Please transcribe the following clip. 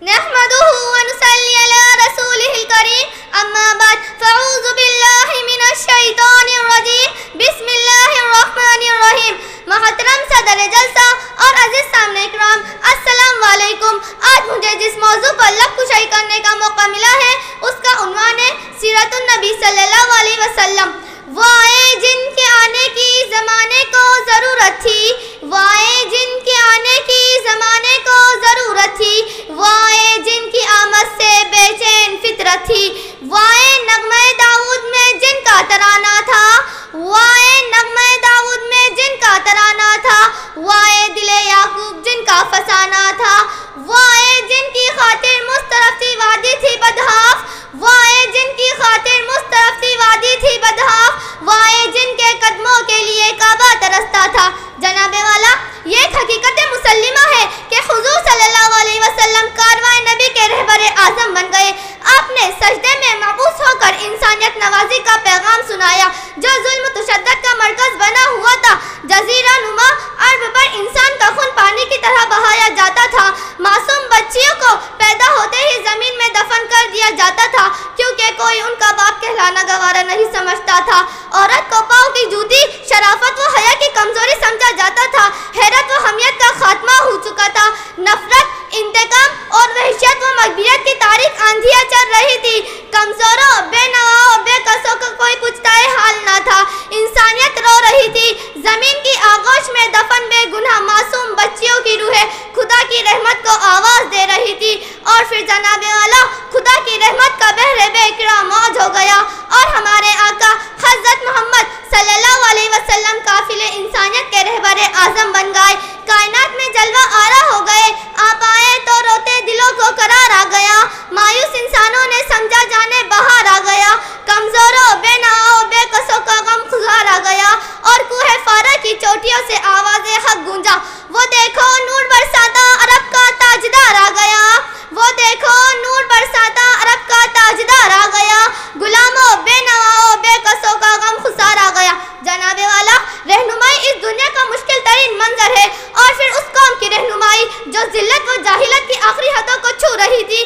نحمده ونصلي على رسوله الكريم اما بعد فاعوذ بالله من الشیطان الرجیم بسم اللہ الرحمن الرحیم. محترم صدر جلسہ اور عزیز سامنے اکرام، السلام علیکم. آج مجھے جس موضوع پر لب کشائی کرنے کا موقع ملا ہے اس کا عنوان ہے سیرت النبی صلی اللہ علیہ وسلم. وہ آئے جن کے آنے کی زمانے کو ضرورت تھی، وہ آئے جن کے آنے کی زمانے کو ضرورت تھی، وہ آئے جن کی آمد سے بے چین فطرت تھی، وہ آئے نغمہ داؤد میں جن کا ترانہ تھا، وہ آئے نغمہ داؤد میں جن کا ترانہ تھا، وہ آئے دل یعقوب جن کا فسانہ تھا، وہ آئے جن کی خاطر مسترف تھی وادی تھی بدحاف، وہ آئے جن کی خاطر مسترف تھی وادی تھی بدحاف، وہ آئے جن کے قدموں کے لیے کعبہ ترستا تھا. جناب والا، یہ ایک حقیقت مسلمہ ہے کہ حضور صلی اللہ علیہ وسلم کارواں نبی کے رہبر اعظم بن گئے. آپ نے سجدے میں مبعوث ہو کر انسانیت نوازی کا پیغام سنایا جو ظلم تشدد کا مرکز بنا ہوا تھا. جزیرہ نما عرب پر انسان کا خون پانی کی طرح بہایا جاتا تھا. معصوم بچیوں کو پیدا ہوتے ہی زمین میں دفن کر دیا جاتا تھا کیونکہ کوئی ان کا باپ کہلانا گوارا نہیں سمجھتا تھا. عورت کو پاؤں کی جوتی شرافت و حیا کی کمزوری سمجھا جاتا تھا. حیرت و حمیت کا خاتمہ ہو چکا تھا. نفرت، انتقام اور وحشت و مغفرت کی تاریخ آندھیاں چل رہی تھی. کمزوروں، بے نواؤں، بے قصوں کا کوئی پوچھتا حال نہ تھا. انسانیت رو رہی تھی. زمین کی آغوش میں دفن بے گناہ معصوم بچیوں کی روحیں خدا کی رحمت کو آواز دے رہی تھی. اور پھر جناب والا، خدا کی رحمت کا بحر بے کرام موج ہو گیا اور ہمارے آقا حضرت محمد صلی اللہ علیہ وسلم قافلے انسانیت کے رہبر اعظم بن گئے. کائنات میں جلوہ آرا ہو گئے. آپ آئے تو روتے دلوں کو قرار آ گیا. مایوس انسانوں نے سمجھا جانے بہار آ گیا. کمزوروں، بے نواؤں، بے قصوں کا غم خزار آ گیا اور کوہ فارا کی چوٹیوں سے آواز حق گونجا. وہ دیکھو نور برساتا عرب کا تاجدار آ گیا. وہ دیکھو نور برساتا عرب کا تاجدار آ گیا. غلاموں، بے نواؤں، بے قصوں کا غم خزار آ گیا. جناب والا، رہنمائی اس دنیا کا مشکل ترین منظر ہے اور پھر اس قوم کی رہنمائی جو ذلت و جاہلت کی آخری حدوں کو چھو رہی تھی.